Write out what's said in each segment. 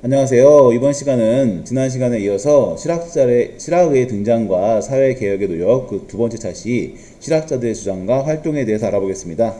안녕하세요. 이번 시간은 지난 시간에 이어서 실학의 등장과 사회개혁의 노력 그 두 번째 차시 실학자들의 주장과 활동에 대해서 알아보겠습니다.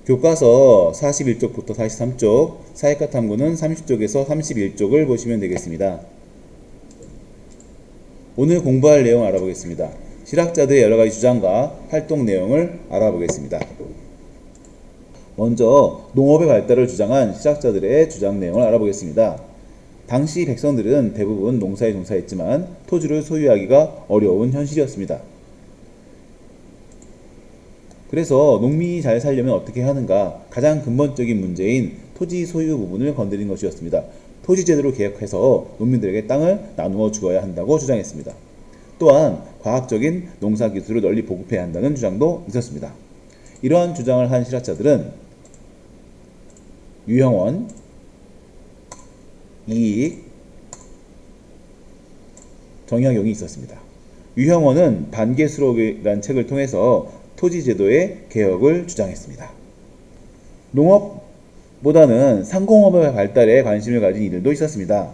교과서 41쪽부터 43쪽, 사회과 탐구는 30쪽에서 31쪽을 보시면 되겠습니다. 오늘 공부할 내용 알아보겠습니다. 실학자들의 여러가지 주장과 활동 내용을 알아보겠습니다. 먼저 농업의 발달을 주장한 실학자들의 주장 내용을 알아보겠습니다. 당시 백성들은 대부분 농사에 종사했지만 토지를 소유하기가 어려운 현실이었습니다. 그래서 농민이 잘 살려면 어떻게 하는가? 가장 근본적인 문제인 토지 소유 부분을 건드린 것이었습니다. 토지 제도를 개혁해서 농민들에게 땅을 나누어 주어야 한다고 주장했습니다. 또한 과학적인 농사 기술을 널리 보급해야 한다는 주장도 있었습니다. 이러한 주장을 한 실학자들은 유형원, 이익, 정약용이 있었습니다. 유형원은 반개수록이라는 책을 통해서 토지제도의 개혁을 주장했습니다. 농업보다는 상공업의 발달에 관심을 가진 이들도 있었습니다.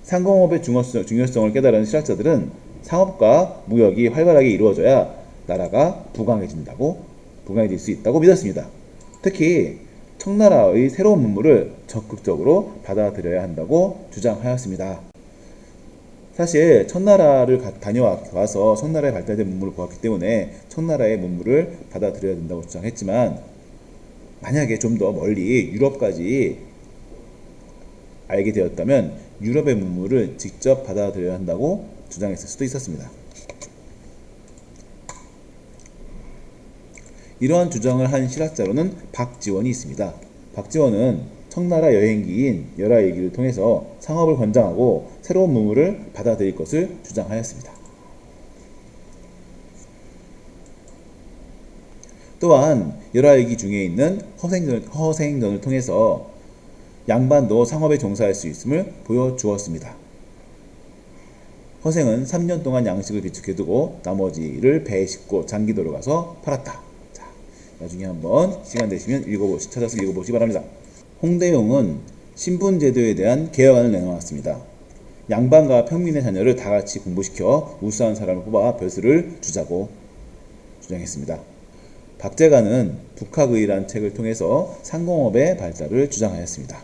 상공업의 중요성을 깨달은 실학자들은 상업과 무역이 활발하게 이루어져야 나라가 부강해질 수 있다고 믿었습니다. 특히 청나라의 새로운 문물을 적극적으로 받아들여야 한다고 주장하였습니다. 사실 청나라를 다녀와서 청나라에 발달된 문물을 보았기 때문에 청나라의 문물을 받아들여야 된다고 주장했지만, 만약에 좀 더 멀리 유럽까지 알게 되었다면 유럽의 문물을 직접 받아들여야 한다고 주장했을 수도 있었습니다. 이러한 주장을 한 실학자로는 박지원이 있습니다. 박지원은 청나라 여행기인 열하일기를 통해서 상업을 권장하고 새로운 문물을 받아들일 것을 주장하였습니다. 또한 열하일기 중에 있는 허생전을 통해서 양반도 상업에 종사할 수 있음을 보여주었습니다. 허생은 3년 동안 양식을 비축해두고 나머지를 배에 싣고 장기도로 가서 팔았다. 자, 나중에 한번 시간 되시면 찾아서 읽어보시기 바랍니다. 홍대용은 신분제도에 대한 개혁안을 내놓았습니다. 양반과 평민의 자녀를 다 같이 공부시켜 우수한 사람을 뽑아 벼슬을 주자고 주장했습니다. 박제가는 북학의라는 책을 통해서 상공업의 발달을 주장하였습니다.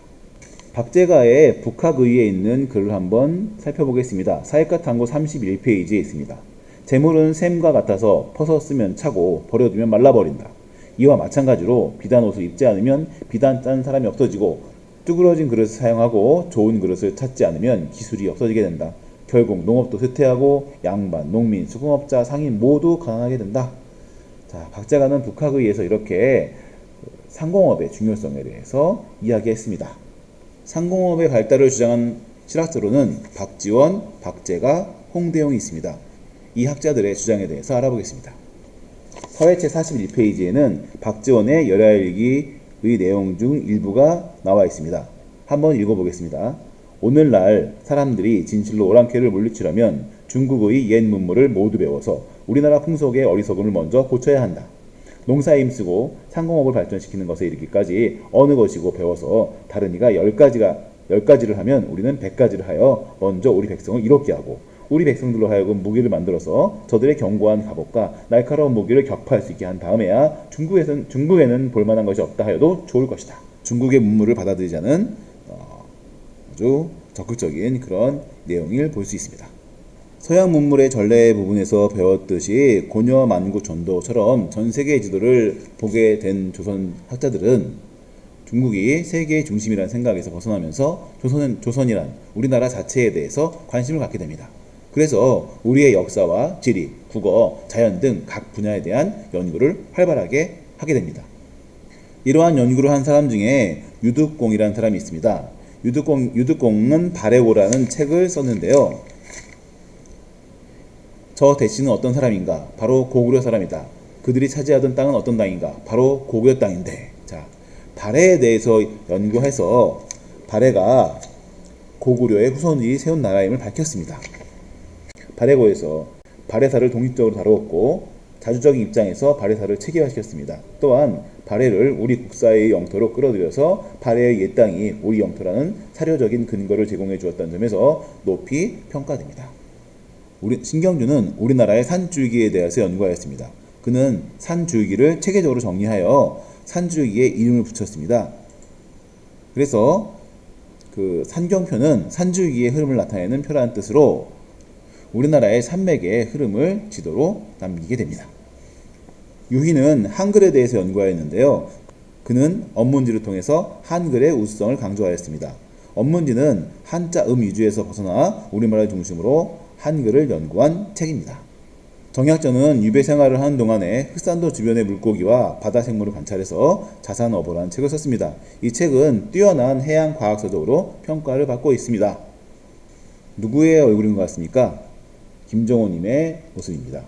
박제가의 북학의에 있는 글을 한번 살펴보겠습니다. 사회과 탐구 31페이지에 있습니다. 재물은 샘과 같아서 퍼서 쓰면 차고 버려두면 말라버린다. 이와 마찬가지로 비단 옷을 입지 않으면 비단 짠 사람이 없어지고, 쭈그러진 그릇을 사용하고 좋은 그릇을 찾지 않으면 기술이 없어지게 된다. 결국 농업도 쇠퇴하고 양반, 농민, 수공업자, 상인 모두 가난하게 된다. 자, 박제가는 북학의에서 이렇게 상공업의 중요성에 대해서 이야기했습니다. 상공업의 발달을 주장한 실학자로는 박지원, 박제가, 홍대용이 있습니다. 이 학자들의 주장에 대해서 알아보겠습니다. 서예체 41페이지에는 박지원의 열하일기의 내용 중 일부가 나와 있습니다. 한번 읽어보겠습니다. 오늘날 사람들이 진실로 오랑캐를 물리치려면 중국의 옛 문물을 모두 배워서 우리나라 풍속의 어리석음을 먼저 고쳐야 한다. 농사에 힘쓰고 상공업을 발전시키는 것에 이르기까지 어느 것이고 배워서 다른 이가 10가지를 하면 우리는 100가지를 하여 먼저 우리 백성을 이롭게 하고, 우리 백성들로 하여금 무기를 만들어서 저들의 견고한 갑옷과 날카로운 무기를 격파할 수 있게 한 다음에야 중국에는 볼만한 것이 없다 하여도 좋을 것이다. 중국의 문물을 받아들이자는 아주 적극적인 그런 내용을 볼 수 있습니다. 서양 문물의 전래 부분에서 배웠듯이 고려 만국 전도처럼 전 세계의 지도를 보게 된 조선 학자들은 중국이 세계의 중심이라는 생각에서 벗어나면서 조선이란 우리나라 자체에 대해서 관심을 갖게 됩니다. 그래서 우리의 역사와 지리, 국어, 자연 등 각 분야에 대한 연구를 활발하게 하게 됩니다. 이러한 연구를 한 사람 중에 유득공이라는 사람이 있습니다. 유득공은 발해고라는 책을 썼는데요. 저 대신은 어떤 사람인가? 바로 고구려 사람이다. 그들이 차지하던 땅은 어떤 땅인가? 바로 고구려 땅인데. 자, 발해에 대해서 연구해서 발해가 고구려의 후손이 세운 나라임을 밝혔습니다. 발해고에서 발해사를 독립적으로 다루었고, 자주적인 입장에서 발해사를 체계화시켰습니다. 또한 발해를 우리 국사의 영토로 끌어들여서 발해의 옛 땅이 우리 영토라는 사료적인 근거를 제공해 주었다는 점에서 높이 평가됩니다. 신경주는 우리나라의 산줄기에 대해서 연구하였습니다. 그는 산줄기를 체계적으로 정리하여 산줄기에 이름을 붙였습니다. 그래서 그 산경표는 산줄기의 흐름을 나타내는 표라는 뜻으로 우리나라의 산맥의 흐름을 지도로 남기게 됩니다. 유희는 한글에 대해서 연구하였는데요. 그는 언문지를 통해서 한글의 우수성을 강조하였습니다. 언문지는 한자 위주에서 벗어나 우리말을 중심으로 한글을 연구한 책입니다. 정약전은 유배 생활을 하는 동안에 흑산도 주변의 물고기와 바다 생물을 관찰해서 자산어보라는 책을 썼습니다. 이 책은 뛰어난 해양 과학서적으로 평가를 받고 있습니다. 누구의 얼굴인 것 같습니까? 김정호님의 모습입니다.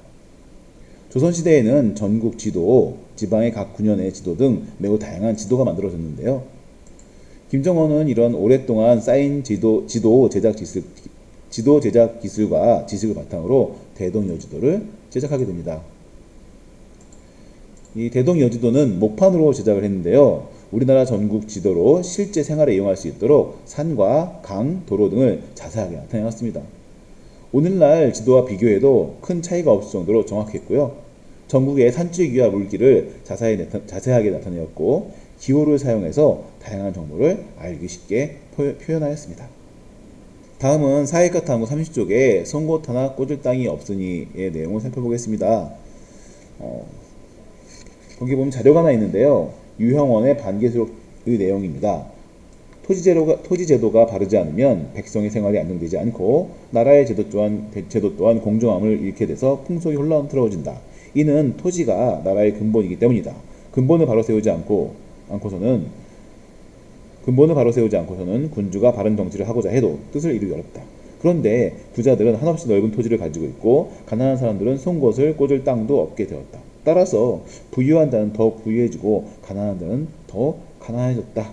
조선시대에는 전국 지도, 지방의 각 군현의 지도 등 매우 다양한 지도가 만들어졌는데요. 김정호는 이런 오랫동안 쌓인 지도 제작 기술과 지식을 바탕으로 대동여지도를 제작하게 됩니다. 이 대동여지도는 목판으로 제작을 했는데요. 우리나라 전국 지도로 실제 생활에 이용할 수 있도록 산과 강, 도로 등을 자세하게 나타내놨습니다. 오늘날 지도와 비교해도 큰 차이가 없을 정도로 정확했고요. 전국의 산줄기와 물길을 자세하게 나타내었고 기호를 사용해서 다양한 정보를 알기 쉽게 표현하였습니다. 다음은 사회과 탐구 30쪽에 송곳하나 꽂을 땅이 없으니의 내용을 살펴보겠습니다. 거기 보면 자료가 하나 있는데요. 유형원의 반개수록의 내용입니다. 토지제도가 바르지 않으면 백성의 생활이 안정되지 않고 나라의 제도 또한 공정함을 잃게 돼서 풍속이 혼란스러워진다. 이는 토지가 나라의 근본이기 때문이다. 근본을 바로 세우지 않고서는 군주가 바른 정치를 하고자 해도 뜻을 이루기 어렵다. 그런데 부자들은 한없이 넓은 토지를 가지고 있고 가난한 사람들은 송곳을 꽂을 땅도 없게 되었다. 따라서 부유한 자는 더 부유해지고 가난한 자는 더 가난해졌다.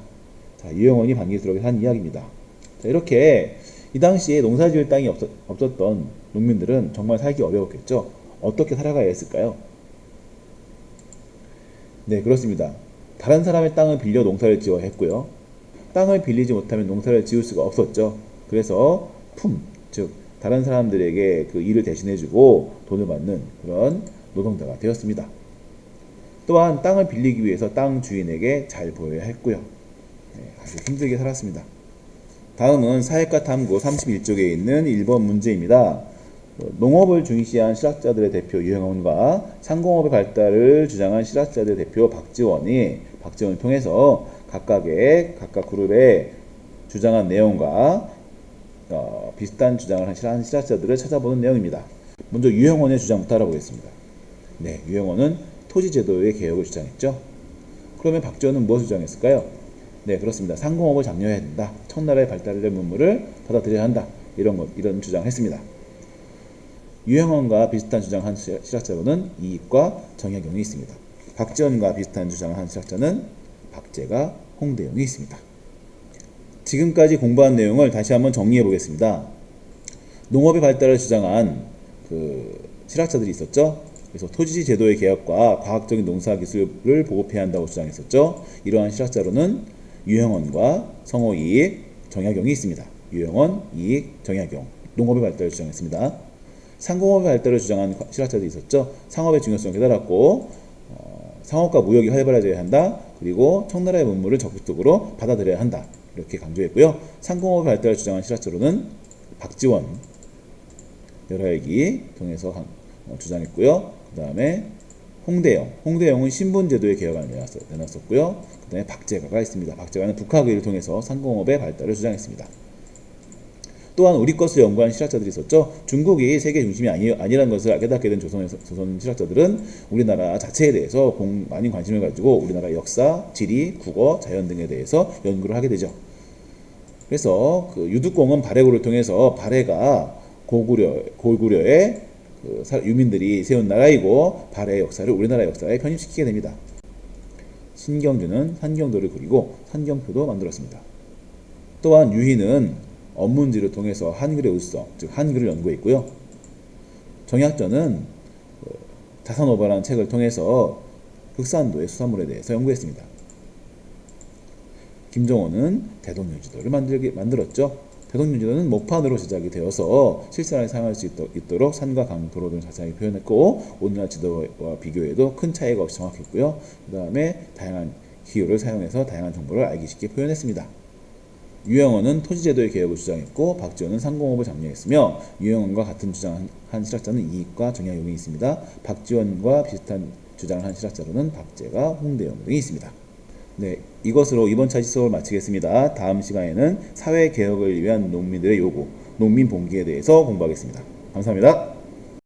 자, 유형원이 반기스럽게 한 이야기입니다. 자, 이렇게 이 당시에 농사지을 땅이 없었던 농민들은 정말 살기 어려웠겠죠. 어떻게 살아가야 했을까요? 네, 그렇습니다. 다른 사람의 땅을 빌려 농사를 지어야 했고요. 땅을 빌리지 못하면 농사를 지을 수가 없었죠. 그래서 즉 다른 사람들에게 그 일을 대신해주고 돈을 받는 그런 노동자가 되었습니다. 또한 땅을 빌리기 위해서 땅 주인에게 잘 보여야 했고요. 네, 아주 힘들게 살았습니다. 다음은 사회과 탐구 31쪽에 있는 1번 문제입니다. 농업을 중시한 실학자들의 대표 유형원과 상공업의 발달을 주장한 실학자들의 대표 박지원을 통해서 각각 그룹의 주장한 내용과 비슷한 주장을 한 실학자들을 찾아보는 내용입니다. 먼저 유형원의 주장부터 알아보겠습니다. 네, 유형원은 토지제도의 개혁을 주장했죠. 그러면 박지원은 무엇을 주장했을까요? 네, 그렇습니다. 상공업을 장려해야 된다. 청나라의 발달된 문물을 받아들여야 한다. 이런 주장을 했습니다. 유형원과 비슷한 주장을 한 실학자로는 이익과 정약용이 있습니다. 박지원과 비슷한 주장을 한 실학자는 박제가, 홍대용이 있습니다. 지금까지 공부한 내용을 다시 한번 정리해 보겠습니다. 농업의 발달을 주장한 실학자들이 있었죠. 그래서 토지 제도의 개혁과 과학적인 농사 기술을 보급해야 한다고 주장했었죠. 이러한 실학자로는 유형원과 성호 이익, 정약용이 있습니다. 유형원, 이익, 정약용, 농업의 발달을 주장했습니다. 상공업의 발달을 주장한 실학자들이 있었죠. 상업의 중요성을 깨달았고 상업과 무역이 활발해져야 한다. 그리고 청나라의 문물을 적극적으로 받아들여야 한다. 이렇게 강조했고요. 상공업의 발달을 주장한 실학자로는 박지원, 열하일기 통해서 주장했고요. 그 다음에 홍대영은 신분제도의 개혁안을 내놨었고요. 그 다음에 박제가가 있습니다. 박제가는 북학의를 통해서 상공업의 발달을 주장했습니다. 또한 우리 것을 연구한 실학자들이 있었죠. 중국이 세계 중심이 아니라는 것을 깨닫게 된 조선 실학자들은 우리나라 자체에 대해서 많은 관심을 가지고 우리나라 역사, 지리, 국어, 자연 등에 대해서 연구를 하게 되죠. 그래서 유득공은 발해고를 통해서 발해가 고구려의 유민들이 세운 나라이고 발해의 역사를 우리나라 역사에 편입시키게 됩니다. 신경주는 산경도를 그리고 산경표도 만들었습니다. 또한 유희는 언문지를 통해서 한글의 우수성, 즉 한글을 연구했고요. 정약전은 자산오버라는 책을 통해서 극산도의 수산물에 대해서 연구했습니다. 김정호는 대동령지도를 만들었죠. 대동령지도는 목판으로 제작이 되어서 실생활에 사용할 수 있도록 산과 강, 도로 등을 자세하게 표현했고 오늘날 지도와 비교해도 큰 차이가 없이 정확했고요. 그 다음에 다양한 기호를 사용해서 다양한 정보를 알기 쉽게 표현했습니다. 유영헌은 토지제도의 개혁을 주장했고 박지원은 상공업을 장려했으며 유영헌과 같은 주장한 실학자는 이익과 정약용이 있습니다. 박지원과 비슷한 주장을 한 실학자로는 박재가, 홍대영 등이 있습니다. 네, 이것으로 이번 차시 수업을 마치겠습니다. 다음 시간에는 사회개혁을 위한 농민들의 요구, 농민봉기에 대해서 공부하겠습니다. 감사합니다.